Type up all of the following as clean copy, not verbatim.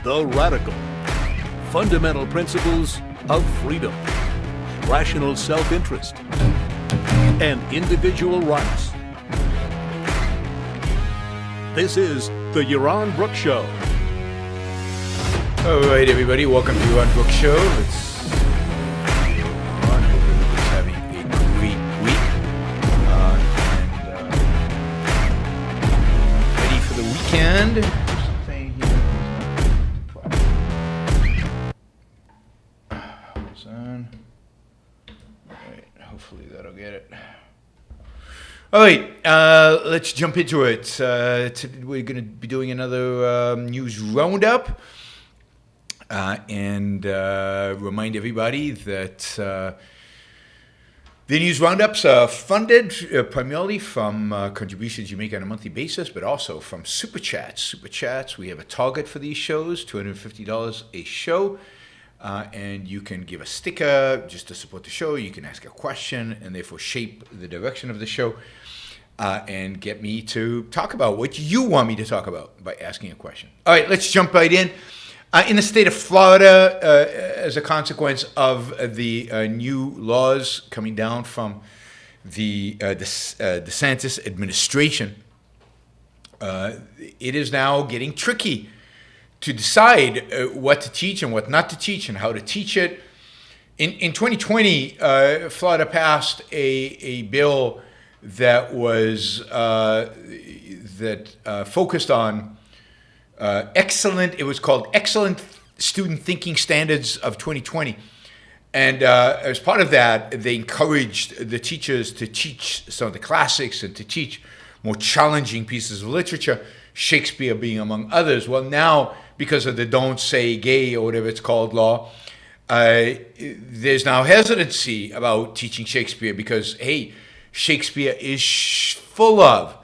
The Radical. Fundamental principles of freedom, rational self-interest, and individual rights. This is the Yaron Brooks Show. All right, everybody, welcome to the Yaron Brooks Show. It's Yaron. Hope everybody's having a great week and ready for the weekend. Something here. Hold on. All right, hopefully that'll get it. All right, let's jump into it. We're going to be doing another news roundup. And remind everybody that the news roundups are funded primarily from contributions you make on a monthly basis, but also from Super Chats. Super Chats, we have a target for these shows, $250 a show. And you can give a sticker just to support the show. You can ask a question and therefore shape the direction of the show and get me to talk about what you want me to talk about by asking a question. All right, let's jump right in. In the state of Florida, as a consequence of the new laws coming down from the DeSantis administration, it is now getting tricky to decide what to teach and what not to teach and how to teach it. In 2020, Florida passed a bill that was focused on it was called Excellent Student Thinking Standards of 2020. And as part of that, they encouraged the teachers to teach some of the classics and to teach more challenging pieces of literature, Shakespeare being among others. Well, now, because of the Don't Say Gay or whatever it's called law, there's now hesitancy about teaching Shakespeare because, hey, Shakespeare is full of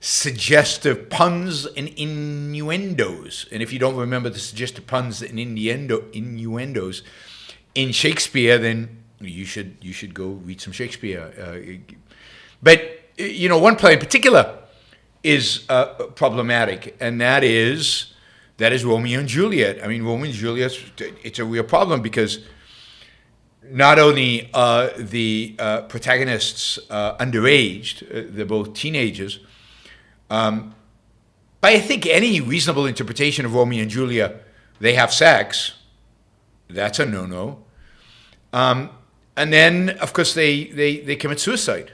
suggestive puns and innuendos. And if you don't remember the suggestive puns and innuendos in Shakespeare, then you should go read some Shakespeare. But one play in particular is problematic, and that is Romeo and Juliet. I mean, Romeo and Juliet, it's a real problem because not only are the protagonists underage, they're both teenagers. But I think any reasonable interpretation of Romeo and Juliet, they have sex. That's a no-no. And then, of course, they commit suicide.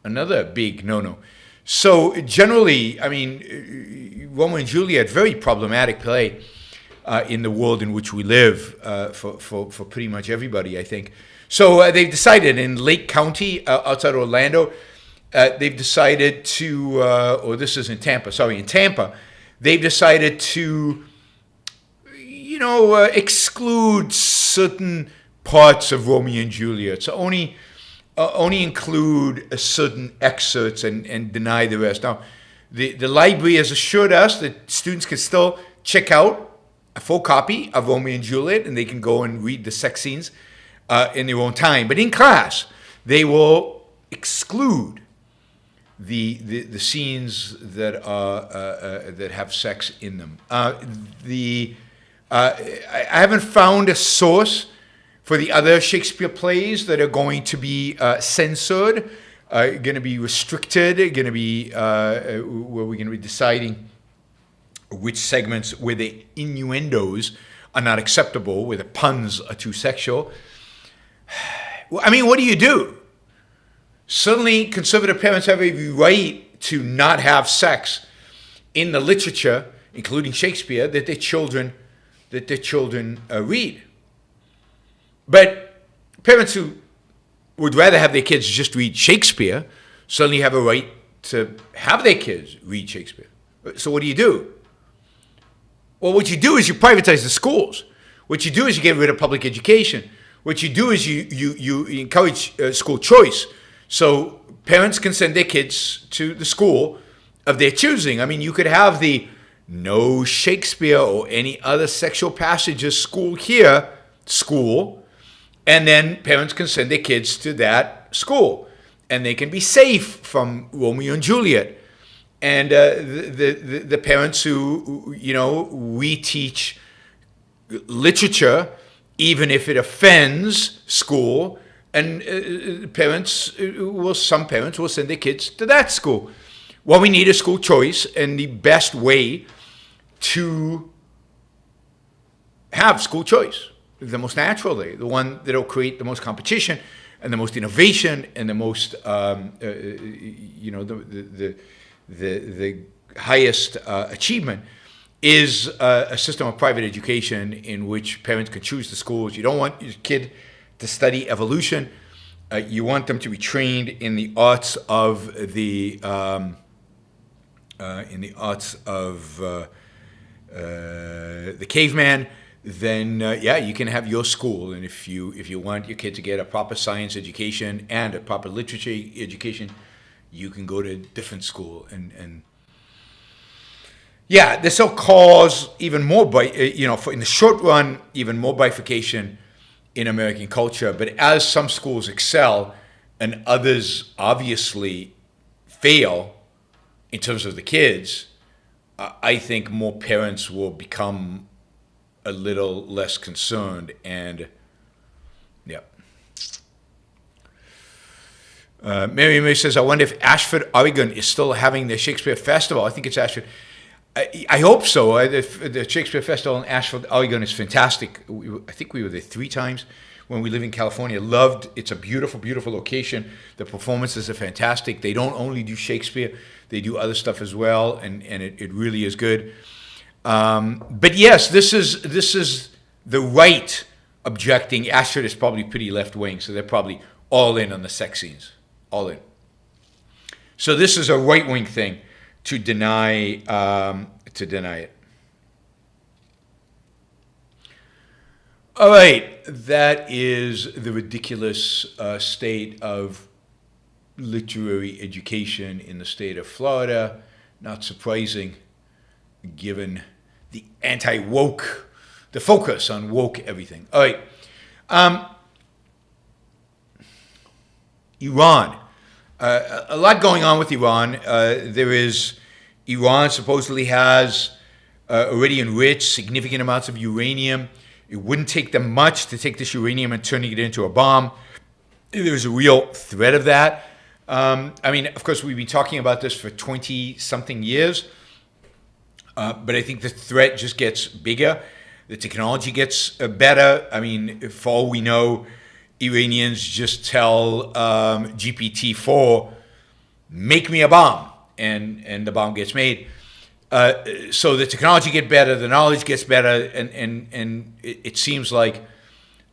Another big no-no. So generally, I mean, Romeo and Juliet, very problematic play in the world in which we live for pretty much everybody, I think. So they've decided in Lake County, outside Orlando, they've decided to, in Tampa, they've decided to, exclude certain parts of Romeo and Juliet. So only include certain excerpts and deny the rest. Now, the library has assured us that students can still check out a full copy of Romeo and Juliet, and they can go and read the sex scenes in their own time. But in class, they will exclude the scenes that have sex in them. I haven't found a source for the other Shakespeare plays that are going to be censored, going to be restricted, going to be where we're going to be deciding which segments where the innuendos are not acceptable, where the puns are too sexual. I mean, what do you do? Certainly, conservative parents have a right to not have sex in the literature, including Shakespeare, that their children read. But parents who would rather have their kids just read Shakespeare certainly have a right to have their kids read Shakespeare. So what do you do? Well, what you do is you privatize the schools. What you do is you get rid of public education. What you do is you encourage school choice. So parents can send their kids to the school of their choosing. I mean, you could have the no Shakespeare or any other sexual passages school, and then parents can send their kids to that school. And they can be safe from Romeo and Juliet. And the parents who, reteach literature, even if it offends school, and some parents will send their kids to that school. Well, we need a school choice, and the best way to have school choice, the most natural way, the one that will create the most competition and the most innovation and the most, the highest achievement, is a system of private education in which parents can choose the schools. You don't want your kid to study evolution. You want them to be trained in the arts of the caveman. Then you can have your school. And if you want your kid to get a proper science education and a proper literature education, you can go to a different school. And this will cause even more, in the short run, even more bifurcation in American culture. But as some schools excel and others obviously fail in terms of the kids, I think more parents will become a little less concerned. And Mary says, I wonder if Ashford, Oregon is still having the Shakespeare Festival. I think it's Ashford. I hope so. The Shakespeare Festival in Ashford, Oregon is fantastic. I think we were there 3 times when we lived in California. Loved. It's a beautiful, beautiful location. The performances are fantastic. They don't only do Shakespeare. They do other stuff as well, and it really is good. But yes, this is the right objecting. Ashford is probably pretty left-wing, so they're probably all in on the sex scenes. All in. So this is a right-wing thing to deny it. All right, that is the ridiculous state of literary education in the state of Florida. Not surprising, given the anti-woke, the focus on woke everything. All right, Iran. A lot going on with Iran. Iran supposedly has already enriched significant amounts of uranium. It wouldn't take them much to take this uranium and turning it into a bomb. There's a real threat of that. Of course, we've been talking about this for 20-something years, but I think the threat just gets bigger. The technology gets better. For all we know, Iranians just tell GPT-4, make me a bomb, and the bomb gets made. So the technology gets better, the knowledge gets better, and it seems like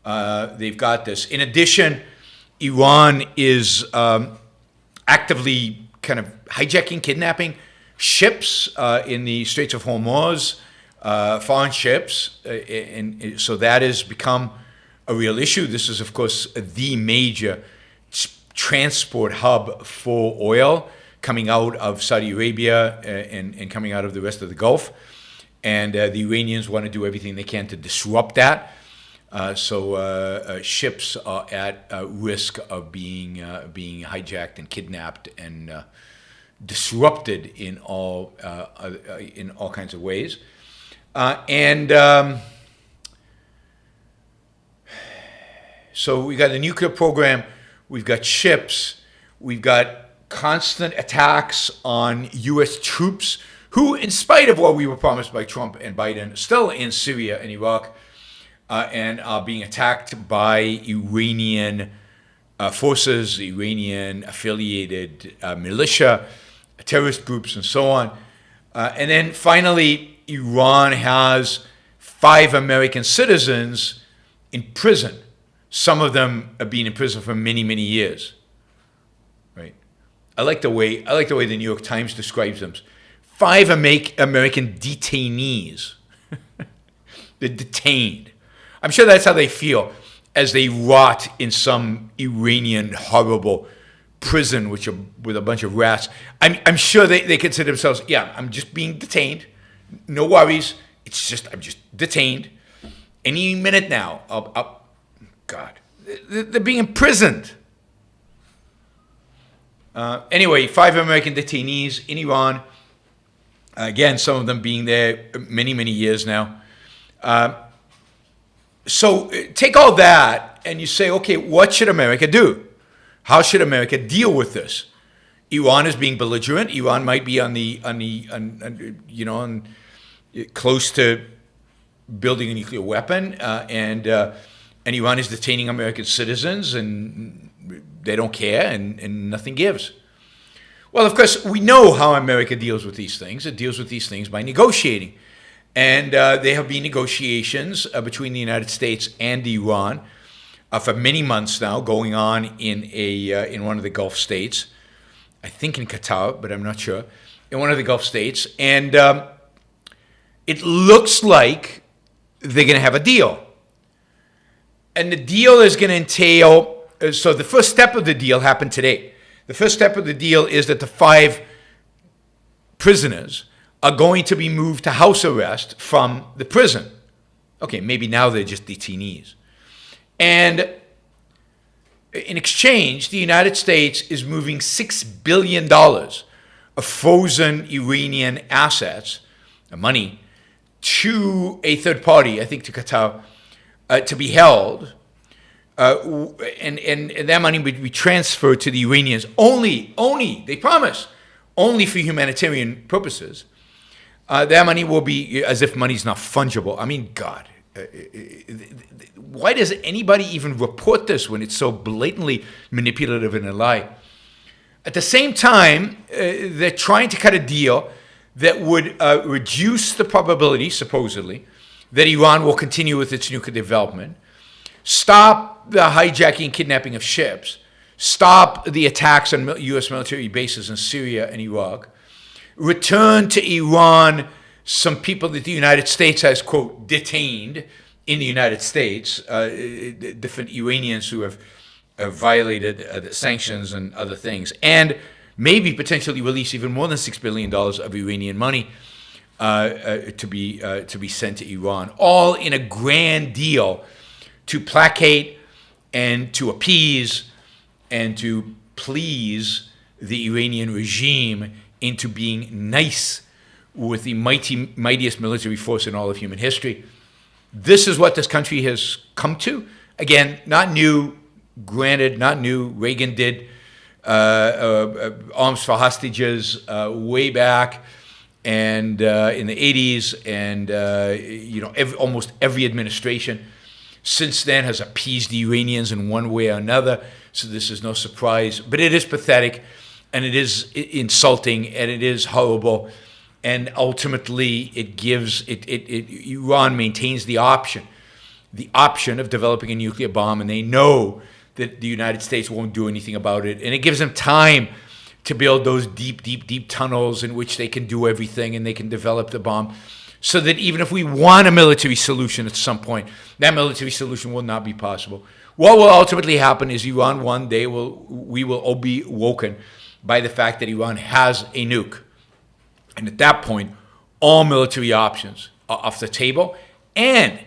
they've got this. In addition, Iran is actively kind of hijacking, kidnapping ships in the Straits of Hormuz, foreign ships, and so that has become a real issue. This is, of course, the major transport hub for oil coming out of Saudi Arabia and coming out of the rest of the Gulf. And the Iranians want to do everything they can to disrupt that. So ships are at risk of being hijacked and kidnapped and disrupted in all kinds of ways. So we got the nuclear program, we've got ships, we've got constant attacks on U.S. troops who, in spite of what we were promised by Trump and Biden, still in Syria and Iraq, and are being attacked by Iranian forces, Iranian-affiliated militia, terrorist groups, and so on. And then finally, Iran has 5 American citizens in prison. Some of them have been in prison for many, many years. Right? I like the way the New York Times describes them. 5 American detainees. They're detained. I'm sure that's how they feel as they rot in some Iranian horrible prison with a bunch of rats. I'm sure they consider themselves, I'm just being detained. No worries. I'm just detained. Any minute now, God, they're being imprisoned. Anyway, 5 American detainees in Iran. Again, some of them being there many, many years now. So take all that and you say, okay, what should America do? How should America deal with this? Iran is being belligerent. Iran might be close to building a nuclear weapon, and Iran is detaining American citizens, and they don't care, and nothing gives. Well, of course, we know how America deals with these things. It deals with these things by negotiating. And there have been negotiations between the United States and Iran for many months now, going on in one of the Gulf states. I think in Qatar, but I'm not sure. In one of the Gulf states. And it looks like they're going to have a deal. And the deal is going to entail, so the first step of the deal happened today. The first step of the deal is that the 5 prisoners are going to be moved to house arrest from the prison. Okay, maybe now they're just detainees. And in exchange, the United States is moving $6 billion of frozen Iranian assets, money, to a third party, I think to Qatar, to be held. And that money would be transferred to the Iranians only, they promise, only for humanitarian purposes. That money will be, as if money's not fungible. I mean, God, why does anybody even report this when it's so blatantly manipulative and a lie? At the same time, they're trying to cut a deal that would reduce the probability, supposedly, that Iran will continue with its nuclear development, stop the hijacking and kidnapping of ships, stop the attacks on U.S. military bases in Syria and Iraq, return to Iran some people that the United States has, quote, detained in the United States, different Iranians who have violated the sanctions and other things, and maybe potentially release even more than $6 billion of Iranian money to be sent to Iran, all in a grand deal to placate and to appease and to please the Iranian regime into being nice with the mightiest military force in all of human history. This is what this country has come to. Again, not new, granted, not new. Reagan did arms for hostages way back and in the 80s, and almost every administration since then has appeased the Iranians in one way or another, so this is no surprise. But it is pathetic, and it is insulting, and it is horrible, and ultimately it gives Iran maintains the option of developing a nuclear bomb, and they know that the United States won't do anything about it, and it gives them time to build those deep tunnels in which they can do everything, and they can develop the bomb, so that even if we want a military solution at some point, that military solution will not be possible. What will ultimately happen is Iran one day we will all be woken by the fact that Iran has a nuke. And at that point, all military options are off the table, and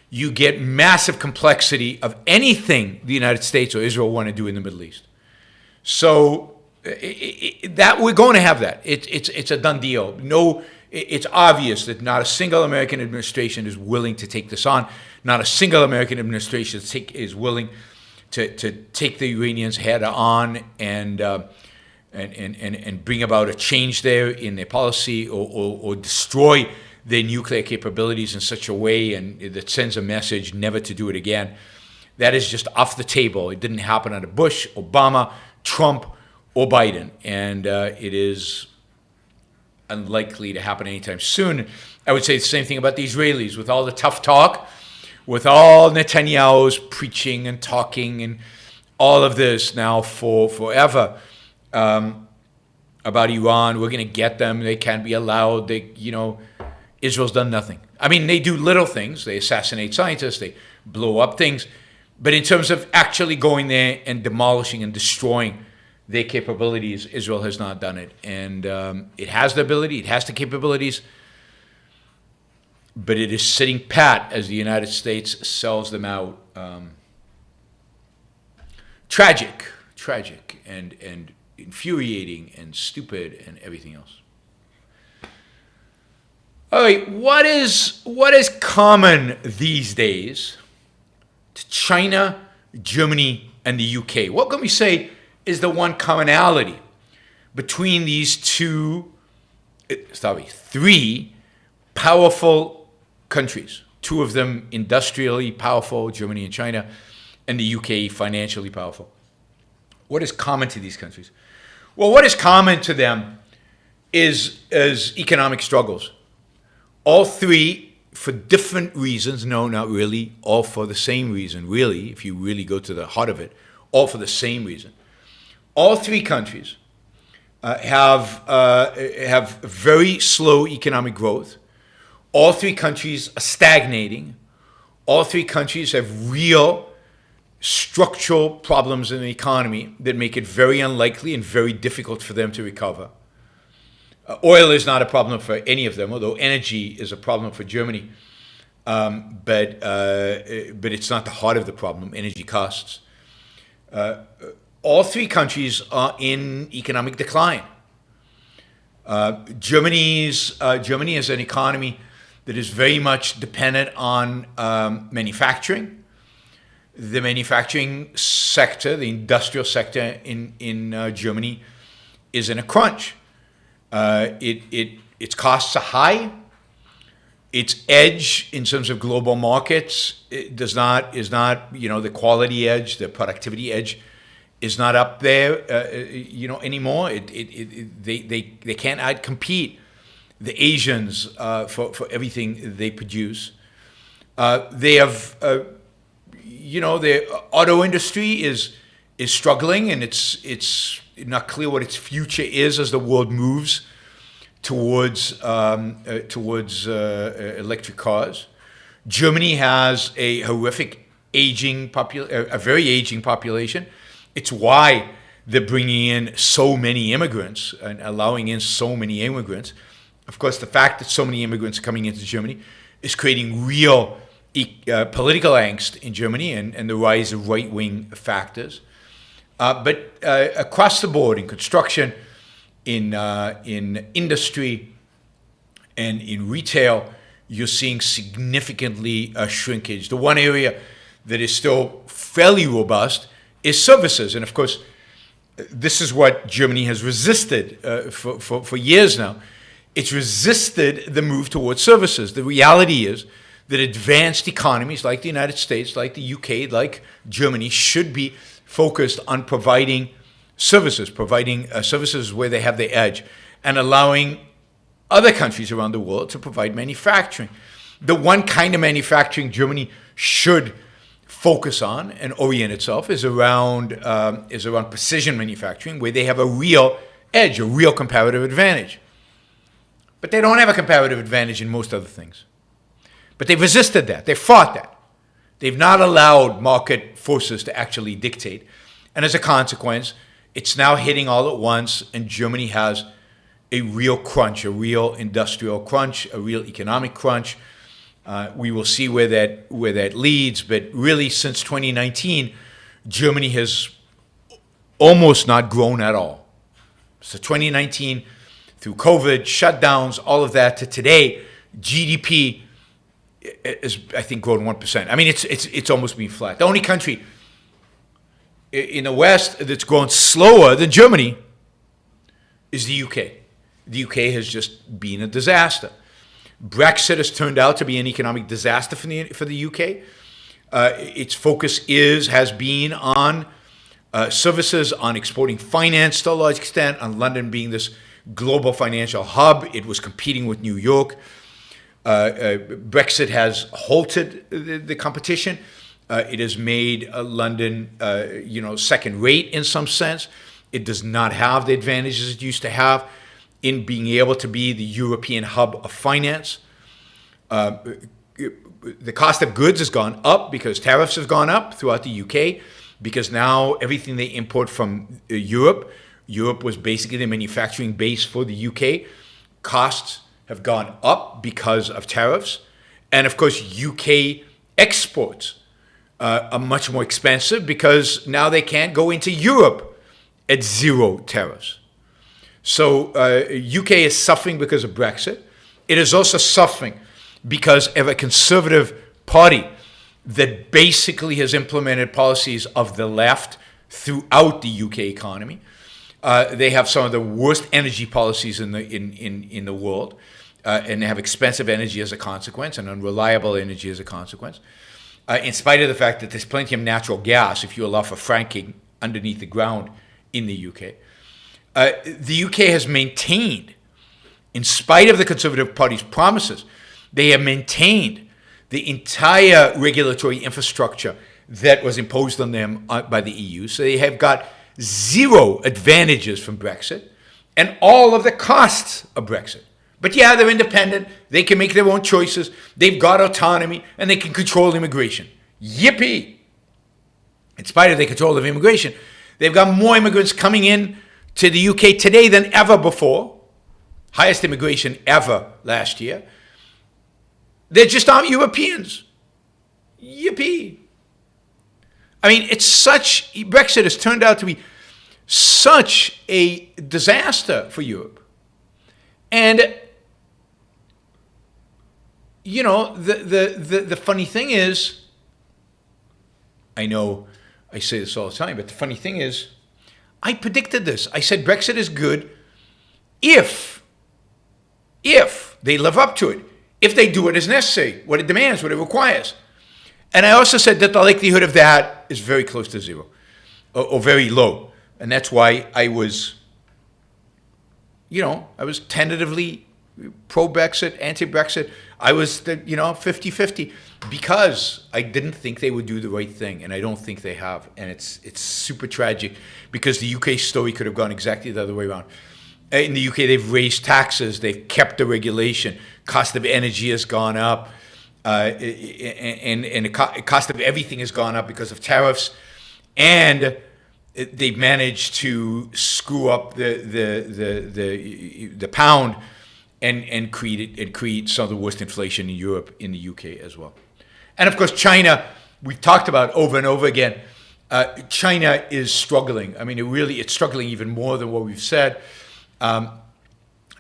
you get massive complexity of anything the United States or Israel want to do in the Middle East. So that we're going to have that. It's a done deal. No, it's obvious that not a single American administration is willing to take this on. Not a single American administration is willing to take the Iranians head on and bring about a change there in their policy, or destroy their nuclear capabilities in such a way and that sends a message never to do it again. That is just off the table. It didn't happen under Bush, Obama, Trump, or Biden, and it is unlikely to happen anytime soon. I would say the same thing about the Israelis, with all the tough talk, with all Netanyahu's preaching and talking and all of this now for forever about Iran. We're going to get them. They can't be allowed. Israel's done nothing. I mean, they do little things. They assassinate scientists. They blow up things. But in terms of actually going there and demolishing and destroying their capabilities, Israel has not done it. And it has the ability. It has the capabilities. But it is sitting pat as the United States sells them out. Tragic, and infuriating and stupid and everything else. All right, what is common these days China, Germany, and the UK. What can we say is the one commonality between these three powerful countries? Two of them industrially powerful, Germany and China, and the UK financially powerful. What is common to these countries? Well, what is common to them is economic struggles. All three, for different reasons, no, not really, all for the same reason, really, if you really go to the heart of it, all for the same reason. All three countries have very slow economic growth. All three countries are stagnating. All three countries have real structural problems in the economy that make it very unlikely and very difficult for them to recover. Oil is not a problem for any of them, although energy is a problem for Germany. But it's not the heart of the problem, energy costs. All three countries are in economic decline. Germany is an economy that is very much dependent on manufacturing. The manufacturing sector, the industrial sector in Germany, is in a crunch. Its costs are high. Its edge in terms of global markets is not the quality edge, the productivity edge is not up there anymore. They can't outcompete the Asians for everything they produce. They have the auto industry is struggling, and it's not clear what its future is as the world moves towards electric cars. Germany has a horrific a very aging population. It's why they're bringing in so many immigrants and allowing in so many immigrants. Of course, the fact that so many immigrants are coming into Germany is creating real political angst in Germany and the rise of right-wing factors. But across the board, in construction, in industry, and in retail, you're seeing significantly shrinkage. The one area that is still fairly robust is services. And of course, this is what Germany has resisted for years now. It's resisted the move towards services. The reality is that advanced economies like the United States, like the UK, like Germany should be focused on providing services where they have the edge, and allowing other countries around the world to provide manufacturing. The one kind of manufacturing Germany should focus on and orient itself is around precision manufacturing, where they have a real edge, a real comparative advantage. But they don't have a comparative advantage in most other things. But they've resisted that. They've fought that. They've not allowed market forces to actually dictate. And as a consequence, it's now hitting all at once, and Germany has a real crunch, a real industrial crunch, a real economic crunch. We will see where that leads. But really, since 2019, Germany has almost not grown at all. So 2019, through COVID, shutdowns, all of that, to today, GDP is, I think, grown 1%. I mean, it's almost been flat. The only country in the West that's grown slower than Germany is the UK. The UK has just been a disaster. Brexit has turned out to be an economic disaster for the UK. Its focus has been on services, on exporting finance to a large extent, on London being this global financial hub. It was competing with New York. Brexit has halted the competition. It has made London, second rate in some sense. It does not have the advantages it used to have in being able to be the European hub of finance. The cost of goods has gone up because tariffs have gone up throughout the UK, because now everything they import from Europe was basically the manufacturing base for the UK. Costs have gone up because of tariffs. And of course, UK exports are much more expensive because now they can't go into Europe at zero tariffs. So UK is suffering because of Brexit. It is also suffering because of a conservative party that basically has implemented policies of the left throughout the UK economy. They have some of the worst energy policies in the world, and they have expensive energy as a consequence and unreliable energy as a consequence. In spite of the fact that there's plenty of natural gas, if you allow for fracking underneath the ground in the UK. The UK has maintained, in spite of the Conservative Party's promises, they have maintained the entire regulatory infrastructure that was imposed on them by the EU. So they have got zero advantages from Brexit and all of the costs of Brexit. But yeah, they're independent. They can make their own choices. They've got autonomy and they can control immigration. Yippee! In spite of the control of immigration, they've got more immigrants coming in to the UK today than ever before. Highest immigration ever last year. They just aren't Europeans. Yippee! I mean, Brexit has turned out to be such a disaster for Europe. And, you know, the funny thing is, I know I say this all the time, but the funny thing is, I predicted this. I said Brexit is good if they live up to it, if they do what is necessary, what it demands, what it requires. And I also said that the likelihood of that is very close to zero, or very low. And that's why I was tentatively pro-Brexit, anti-Brexit. I was, 50-50 because I didn't think they would do the right thing, and I don't think they have. And it's super tragic because the UK story could have gone exactly the other way around. In the UK, they've raised taxes, they've kept the regulation, cost of energy has gone up, and the cost of everything has gone up because of tariffs, and they've managed to screw up the pound and create some of the worst inflation in Europe, in the UK as well. And of course, China, we've talked about over and over again. China is struggling. I mean, it's struggling even more than what we've said.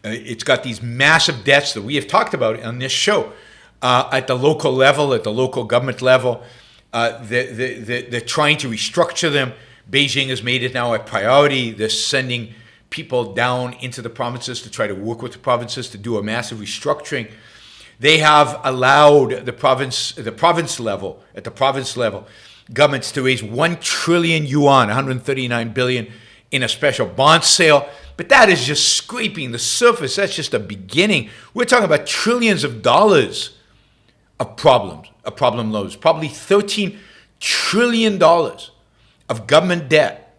It's got these massive debts that we have talked about on this show at the local level, at the local government level. They're trying to restructure them. Beijing has made it now a priority. They're sending people down into the provinces to try to work with the provinces to do a massive restructuring. They have allowed the province level, governments to raise 1 trillion yuan, 139 billion, in a special bond sale. But that is just scraping the surface. That's just a beginning. We're talking about trillions of dollars of problem loans, probably $13 trillion of government debt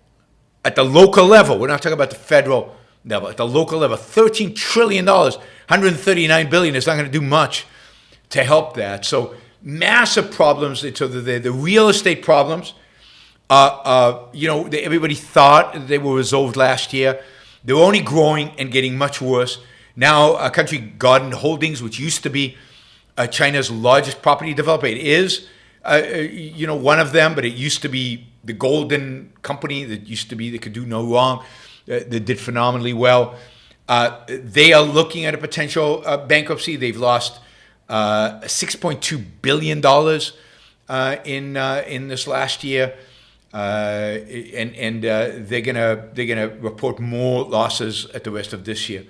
at the local level. We're not talking about the federal level. At the local level, $13 trillion, 139 billion is not going to do much to help that. So massive problems. So the real estate problems, everybody thought they were resolved last year. They're only growing and getting much worse. Now, Country Garden Holdings, which used to be China's largest property developer, it is, one of them, but it used to be the golden company that could do no wrong, that did phenomenally well. They are looking at a potential bankruptcy. They've lost $6.2 billion in this last year. And they're gonna report more losses at the rest of this year.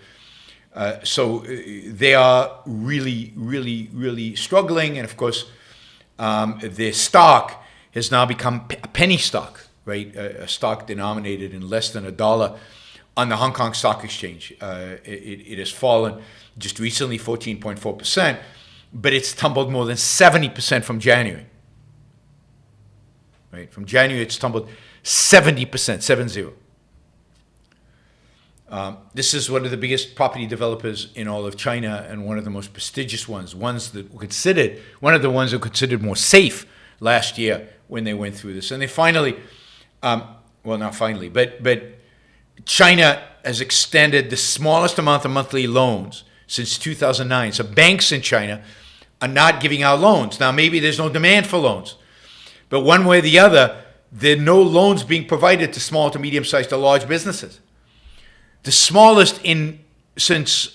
So they are really, really, really struggling. And of course, their stock has now become a penny stock, right? A stock denominated in less than $1 on the Hong Kong Stock Exchange. It has fallen just recently 14.4%, but it's tumbled more than 70% from January. Right? From January, it's tumbled 70%, 70. This is one of the biggest property developers in all of China and one of the most prestigious ones one of the ones that were considered more safe last year when they went through this. And they finally, not finally, but China has extended the smallest amount of monthly loans since 2009. So banks in China are not giving out loans. Now, maybe there's no demand for loans. But one way or the other, there are no loans being provided to small to medium-sized to large businesses. The smallest since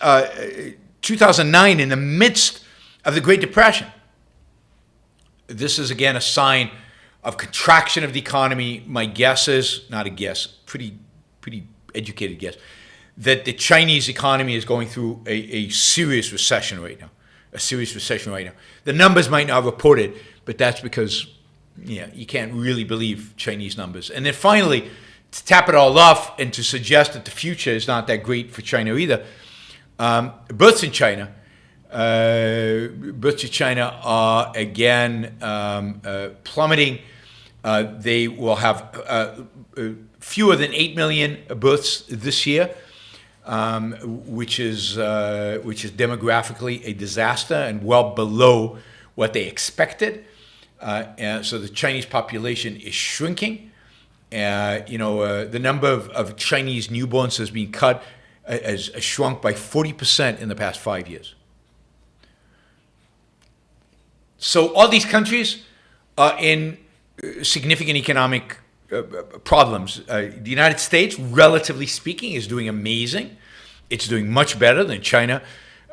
2009, in the midst of the Great Depression. This is, again, a sign of contraction of the economy. My guess is, not a guess, pretty educated guess, that the Chinese economy is going through a serious recession right now. A serious recession right now. The numbers might not report it, but that's because you can't really believe Chinese numbers. And then finally, to tap it all off and to suggest that the future is not that great for China either, births in China are again plummeting. They will have fewer than 8 million births this year, which is demographically a disaster and well below what they expected. And so the Chinese population is shrinking. The number of Chinese newborns has been has shrunk by 40% in the past 5 years. So all these countries are in significant economic problems. The United States, relatively speaking, is doing amazing. It's doing much better than China.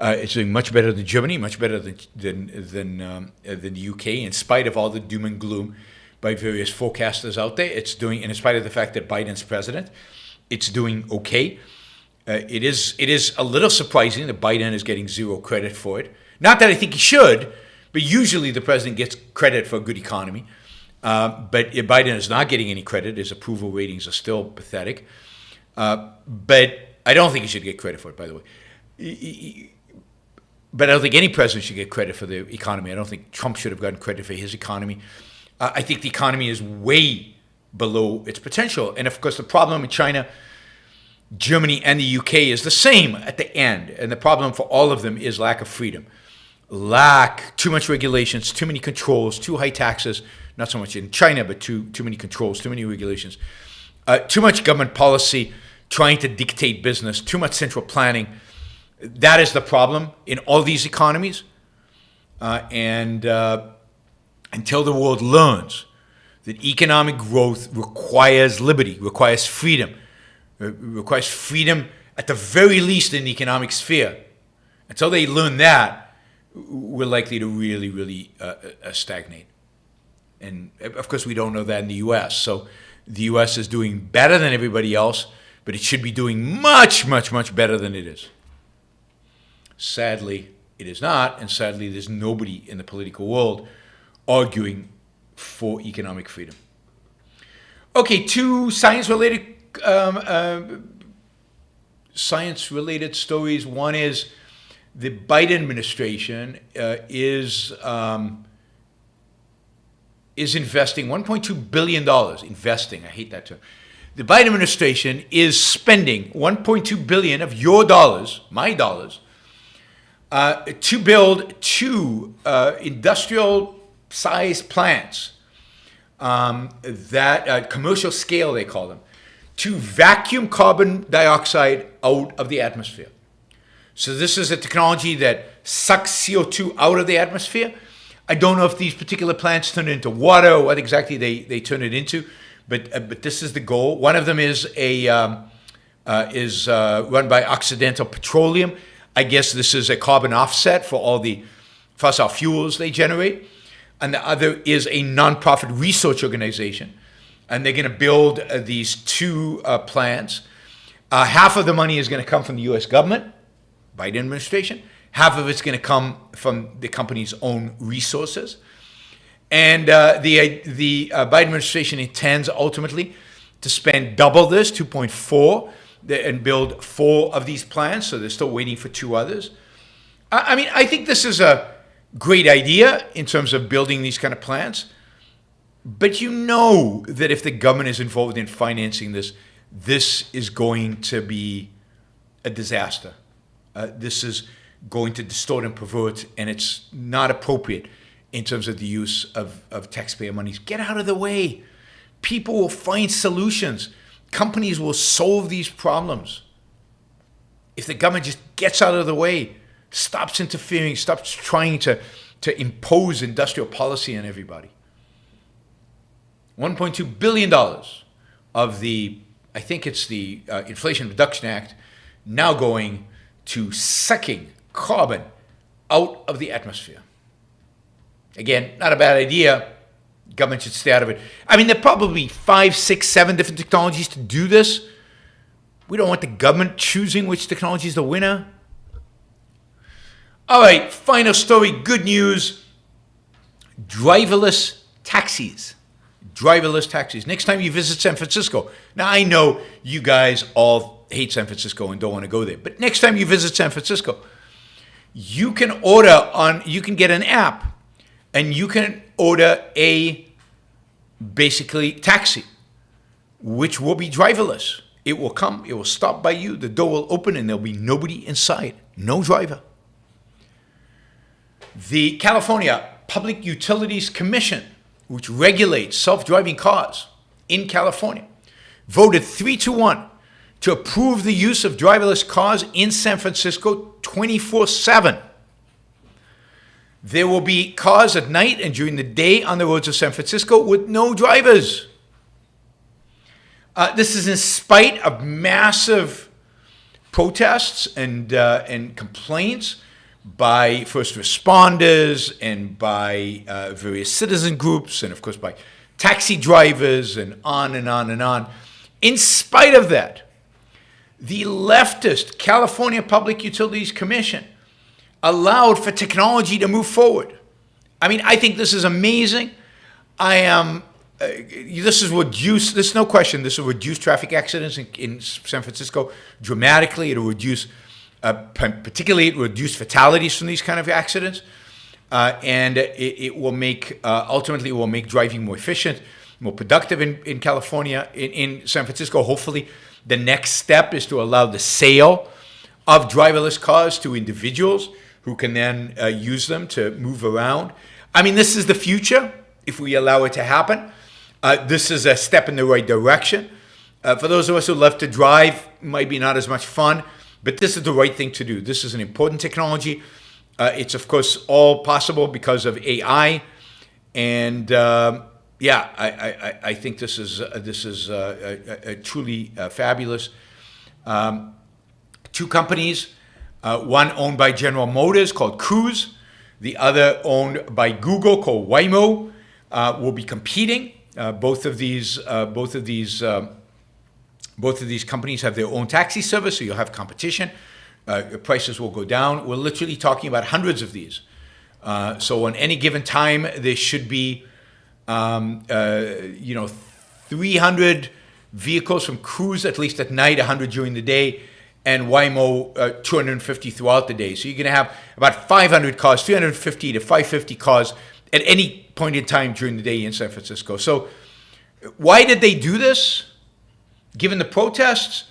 It's doing much better than Germany, much better than the UK, in spite of all the doom and gloom by various forecasters out there. It's doing, and in spite of the fact that Biden's president, it's doing okay. It is a little surprising that Biden is getting zero credit for it. Not that I think he should, but usually the president gets credit for a good economy. But Biden is not getting any credit. His approval ratings are still pathetic. But I don't think he should get credit for it, by the way. But I don't think any president should get credit for the economy. I don't think Trump should have gotten credit for his economy. I think the economy is way below its potential. And of course, the problem in China, Germany, and the UK is the same at the end. And the problem for all of them is lack of freedom. Too much regulations, too many controls, too high taxes, not so much in China, but too many controls, too many regulations, too much government policy trying to dictate business, too much central planning. That is the problem in all these economies. And until the world learns that economic growth requires liberty, requires freedom at the very least in the economic sphere, until they learn that, we're likely to really, really stagnate. And of course, we don't know that in the U.S. So the U.S. is doing better than everybody else, but it should be doing much, much, much better than it is. Sadly, it is not, and sadly, there's nobody in the political world arguing for economic freedom. Okay, two science-related stories. One is the Biden administration is investing $1.2 billion. Investing, I hate that term. The Biden administration is spending $1.2 billion of your dollars, my dollars, to build two industrial-sized plants that commercial scale, they call them, to vacuum carbon dioxide out of the atmosphere. So this is a technology that sucks CO2 out of the atmosphere. I don't know if these particular plants turn it into water or what exactly they turn it into, but this is the goal. One of them is run by Occidental Petroleum. I guess this is a carbon offset for all the fossil fuels they generate. And the other is a nonprofit research organization. And they're going to build these two plants. Half of the money is going to come from the U.S. government, Biden administration. Half of it's going to come from the company's own resources. And the Biden administration intends ultimately to spend double this, 2.4, and build 4 of these plants. So they're still waiting for 2 others. I mean, I think this is a great idea in terms of building these kind of plants. But you know that if the government is involved in financing this, this is going to be a disaster. This is going to distort and pervert, and it's not appropriate in terms of the use of taxpayer monies. Get out of the way. People will find solutions. Companies will solve these problems. If the government just gets out of the way, stops interfering, stops trying to impose industrial policy on everybody. $1.2 billion of the, I think it's the Inflation Reduction Act, now going to sucking carbon out of the atmosphere. Again, not a bad idea. Government should stay out of it. I mean, there are probably 5, 6, 7 different technologies to do this. We don't want the government choosing which technology is the winner. All right, final story, good news. Driverless taxis. Driverless taxis. Next time you visit San Francisco. Now, I know you guys all hate San Francisco and don't want to go there. But next time you visit San Francisco, you can get an app and you can order a basically taxi, which will be driverless. It will come, it will stop by you, the door will open and there'll be nobody inside, no driver. The California Public Utilities Commission, which regulates self-driving cars in California, voted 3-1 to approve the use of driverless cars in San Francisco 24/7. There will be cars at night and during the day on the roads of San Francisco with no drivers. This is in spite of massive protests and complaints by first responders and by various citizen groups and, of course, by taxi drivers and on and on and on. In spite of that, the leftist California Public Utilities Commission allowed for technology to move forward. I mean, I think this is amazing. There's no question, this will reduce traffic accidents in San Francisco dramatically. It'll reduce, particularly it will reduce fatalities from these kind of accidents. And it will make, ultimately it will make driving more efficient, more productive in California, in San Francisco. Hopefully the next step is to allow the sale of driverless cars to individuals who can then use them to move around. I mean, this is the future if we allow it to happen. This is a step in the right direction. For those of us who love to drive, might be not as much fun, but this is the right thing to do. This is an important technology. It's, of course, all possible because of AI. And I think this is truly fabulous. Two companies, one owned by General Motors called Cruise, the other owned by Google called Waymo, will be competing. Both of these companies have their own taxi service, so you'll have competition. Prices will go down. We're literally talking about hundreds of these. So on any given time, there should be 300 vehicles from Cruise, at least at night, 100 during the day, and Waymo 250 throughout the day. So you're going to have about 500 cars, 350 to 550 cars at any point in time during the day in San Francisco. So why did they do this, given the protests?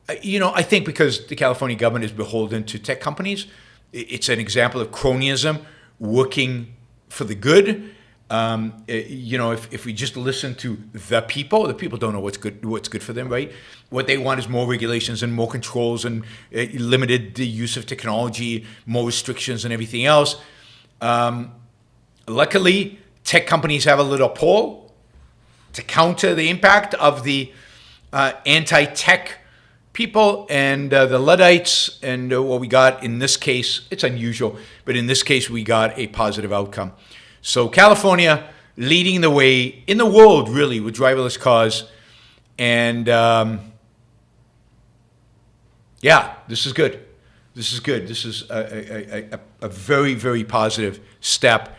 I think because the California government is beholden to tech companies. It's an example of cronyism working for the good. If we just listen to the people don't know what's good for them, right? What they want is more regulations and more controls and limited the use of technology, more restrictions and everything else. Luckily, tech companies have a little pull to counter the impact of the anti-tech people and the Luddites. And what we got in this case, it's unusual, but in this case, we got a positive outcome. So California leading the way in the world, really, with driverless cars. And this is good. This is good. This is a very, very positive step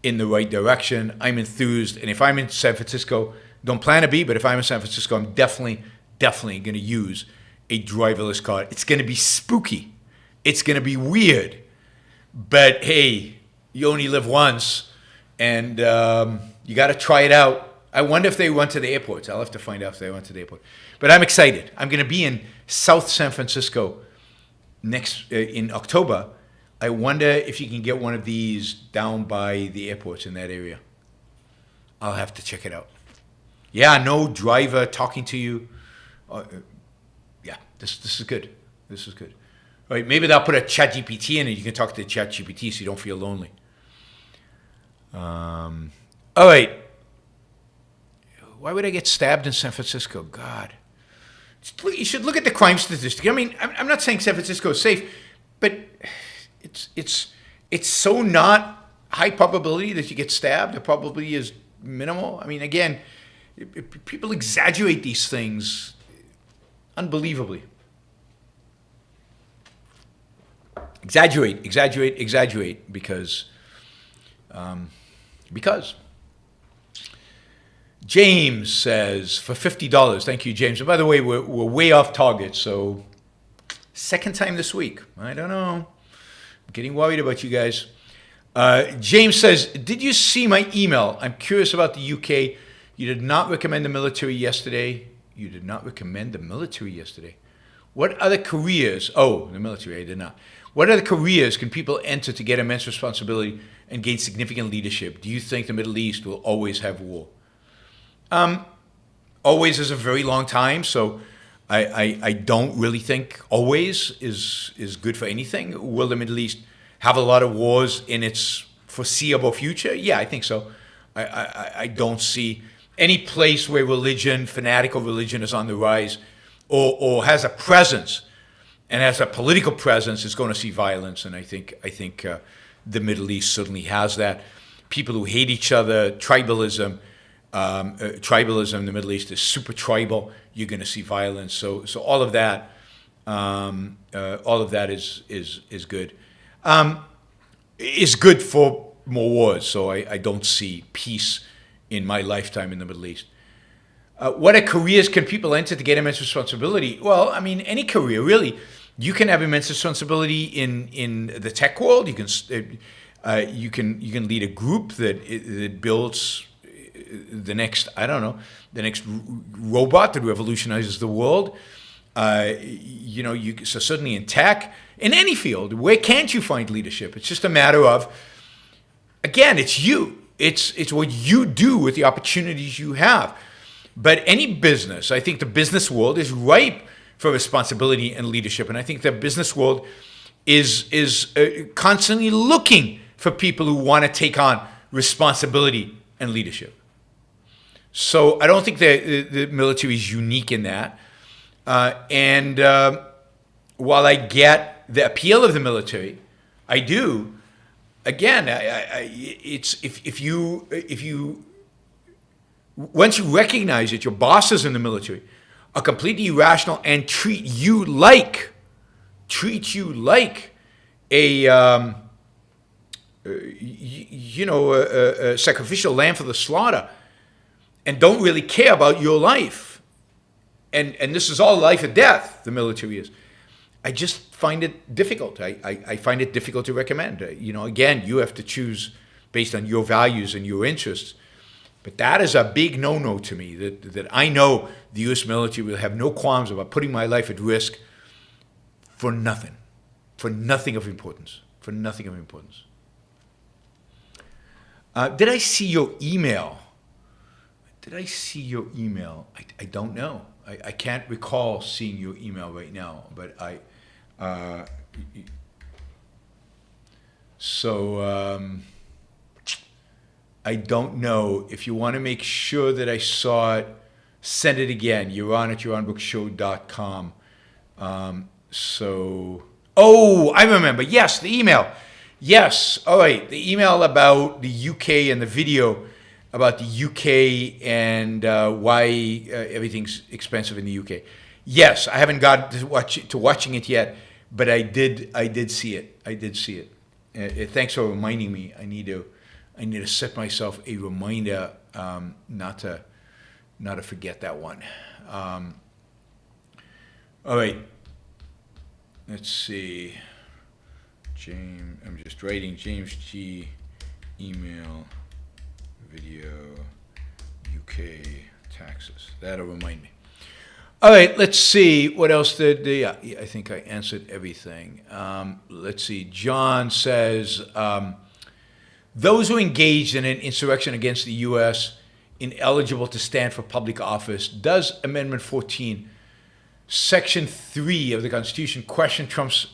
in the right direction. I'm enthused. And if I'm in San Francisco, don't plan to be, but if I'm in San Francisco, I'm definitely going to use a driverless car. It's going to be spooky. It's going to be weird. But hey, you only live once. And you got to try it out. I wonder if they went to the airports. I'll have to find out if they went to the airport. But I'm excited. I'm going to be in South San Francisco in October. I wonder if you can get one of these down by the airports in that area. I'll have to check it out. Yeah, no driver talking to you. This is good. This is good. All right, maybe they'll put a ChatGPT in it. You can talk to the ChatGPT so you don't feel lonely. All right. Why would I get stabbed in San Francisco? God. You should look at the crime statistic. I mean, I'm not saying San Francisco is safe, but it's so not high probability that you get stabbed. The probability is minimal. I mean, again, people exaggerate these things unbelievably. Exaggerate because James says for $50. Thank you, James. And by the way, we're way off target. So second time this week. I don't know. I'm getting worried about you guys. James says, did you see my email? I'm curious about the UK. You did not recommend the military yesterday. What other careers? Oh, the military, I did not. What other careers can people enter to get immense responsibility and gain significant leadership? Do you think the Middle East will always have war? Always is a very long time, so I don't really think always is good for anything. Will the Middle East have a lot of wars in its foreseeable future? Yeah, I think so. I don't see any place where fanatical religion is on the rise or has a presence and has a political presence is going to see violence. And I think the Middle East certainly has that. People who hate each other, tribalism in the Middle East is super tribal. You're going to see violence. So all of that is good. Is good for more wars. So I don't see peace in my lifetime in the Middle East. What careers can people enter to get immense responsibility? Well, I mean, any career really. You can have immense responsibility in the tech world. You can lead a group that builds the next robot that revolutionizes the world. So certainly in tech, in any field, where can't you find leadership? It's just a matter of, again, it's you. It's what you do with the opportunities you have. But any business, I think the business world is ripe for responsibility and leadership. And I think the business world is constantly looking for people who want to take on responsibility and leadership. So I don't think the military is unique in that. And while I get the appeal of the military, I do. Again, it's if you once you recognize that your bosses in the military are completely irrational and treat you like a sacrificial lamb for the slaughter, and don't really care about your life, and this is all life or death. The military is. I just find it difficult. I find it difficult to recommend. Again, you have to choose based on your values and your interests. But that is a big no-no to me, that I know the U.S. military will have no qualms about putting my life at risk for nothing of importance. Did I see your email? I don't know. I can't recall seeing your email right now, but I don't know. If you want to make sure that I saw it, send it again. Yaron at YaronBrookShow.com. I remember. Yes, the email. Yes. All right. The email about the UK and the video about the UK and why everything's expensive in the UK. Yes, I haven't got to watching it yet, but I did see it. Thanks for reminding me. I need to set myself a reminder not to forget that one. All right. Let's see. James, I'm just writing James G. email video UK taxes. That'll remind me. All right, let's see. What else I think I answered everything. Let's see. John says, those who engaged in an insurrection against the U.S. ineligible to stand for public office, does Amendment 14, Section 3 of the Constitution question Trump's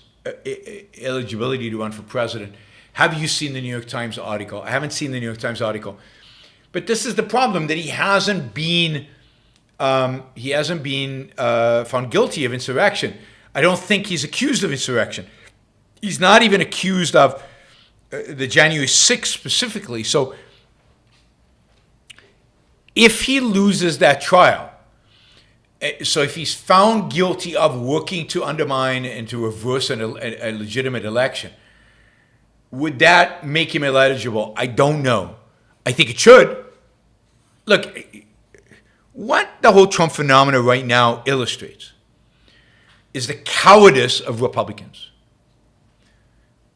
eligibility to run for president? Have you seen the New York Times article? I haven't seen the New York Times article. But this is the problem, that he hasn't been found guilty of insurrection. I don't think he's accused of insurrection. He's not even accused of the January 6th specifically. So if he loses that trial, so if he's found guilty of working to undermine and to reverse a legitimate election, would that make him ineligible? I don't know. I think it should. Look, what the whole Trump phenomenon right now illustrates is the cowardice of Republicans.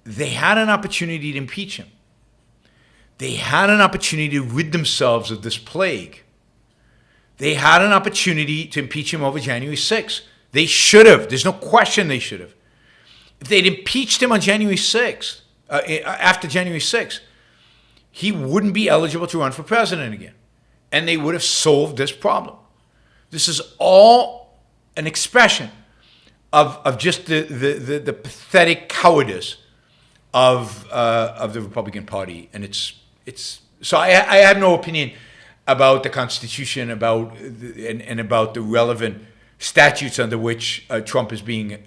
They had an opportunity to impeach him. They had an opportunity to rid themselves of this plague. They had an opportunity to impeach him over January 6th. They should have. There's no question they should have. If they'd impeached him on January 6th, after January 6th, he wouldn't be eligible to run for president again. And they would have solved this problem. This is all an expression of just the pathetic cowardice of the Republican Party. And it's so I have no opinion about the Constitution, about the relevant statutes under which Trump is being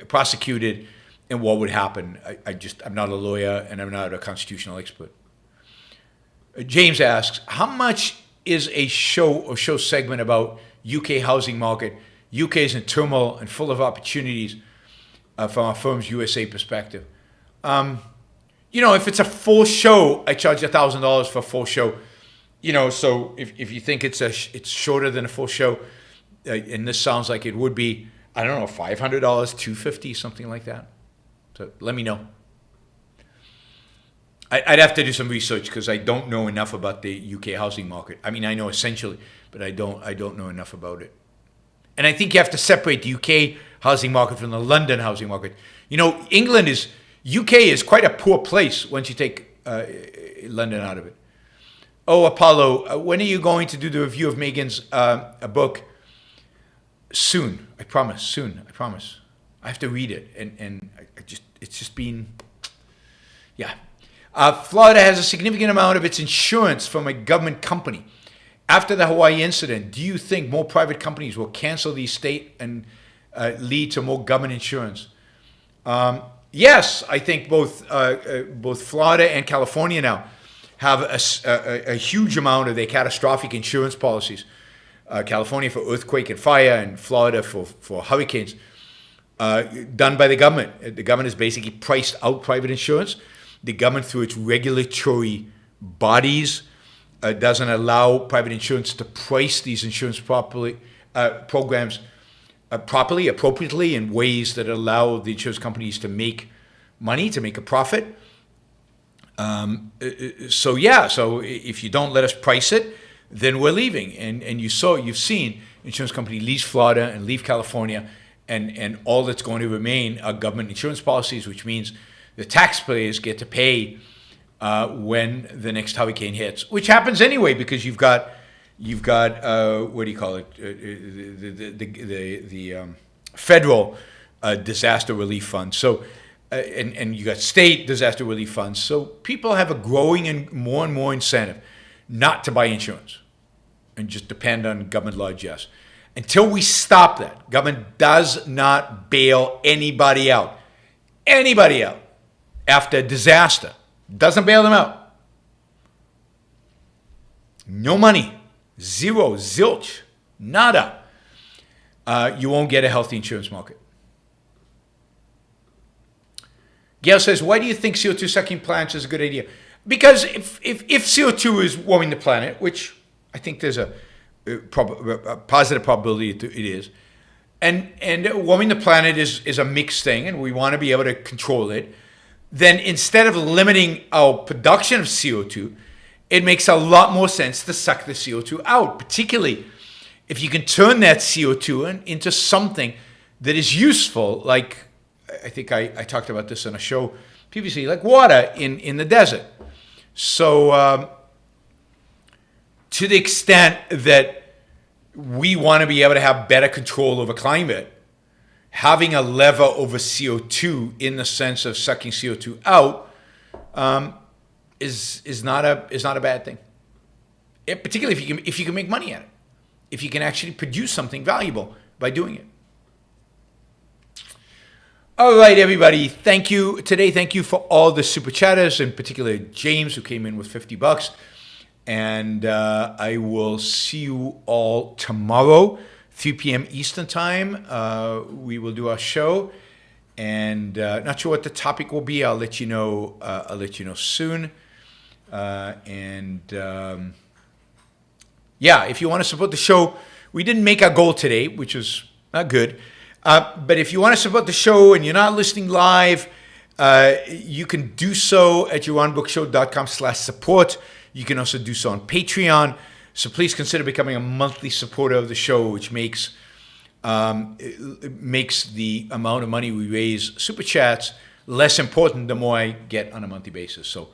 prosecuted and what would happen. I'm not a lawyer and I'm not a constitutional expert. James asks, how much is a show segment about UK housing market? UK is in turmoil and full of opportunities from our firm's USA perspective. If it's a full show, I charge $1,000 for a full show. So if you think it's shorter than a full show, and this sounds like it would be, I don't know, $500, $250, something like that. So let me know. I'd have to do some research because I don't know enough about the UK housing market. I mean, I know essentially, but I don't know enough about it. And I think you have to separate the UK housing market from the London housing market. UK is quite a poor place once you take London out of it. Oh, Apollo, when are you going to do the review of Meghann's book? Soon, I promise. Soon, I promise. I have to read it, and it's just been, yeah. Florida has a significant amount of its insurance from a government company. After the Hawaii incident, do you think more private companies will cancel the state and lead to more government insurance? Yes, I think both Florida and California now have a huge amount of their catastrophic insurance policies. California for earthquake and fire, and Florida for hurricanes, done by the government. The government has basically priced out private insurance. The government, through its regulatory bodies, doesn't allow private insurance to price these insurance programs properly, appropriately, in ways that allow the insurance companies to make money, to make a profit. So if you don't let us price it, then we're leaving. And you've seen insurance company leaves Florida and leave California, and all that's going to remain are government insurance policies, which means the taxpayers get to pay when the next hurricane hits, which happens anyway because you've got what do you call it, the federal disaster relief fund. So and you got state disaster relief funds. So people have a growing and more incentive not to buy insurance and just depend on government largesse. Until we stop that, government does not bail anybody out after a disaster. Doesn't bail them out. No money. Zero. Zilch. Nada. You won't get a healthy insurance market. Gail says, why do you think CO2 sucking plants is a good idea? Because if CO2 is warming the planet, which I think there's a positive probability it is, and warming the planet is a mixed thing, and we want to be able to control it, then instead of limiting our production of CO2, it makes a lot more sense to suck the CO2 out, particularly if you can turn that CO2 into something that is useful, like I think I talked about this on a show previously, like water in the desert. So to the extent that we want to be able to have better control over climate, having a lever over CO2 in the sense of sucking CO2 out is not a bad thing. Particularly if you can make money at it, if you can actually produce something valuable by doing it. All right, everybody. Thank you today. Thank you for all the super chatters, in particular James, who came in with $50. And I will see you all tomorrow, 3 p.m. Eastern time. We will do our show, and not sure what the topic will be. I'll let you know. I'll let you know soon. Yeah, if you want to support the show, we didn't make our goal today, which was not good. But if you want to support the show and you're not listening live, you can do so at yaronbrookshow.com/support. You can also do so on Patreon. So please consider becoming a monthly supporter of the show, which makes the amount of money we raise, super chats, less important the more I get on a monthly basis. So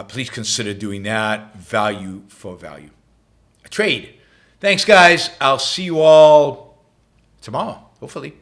please consider doing that. Value for value. A trade. Thanks, guys. I'll see you all tomorrow, hopefully.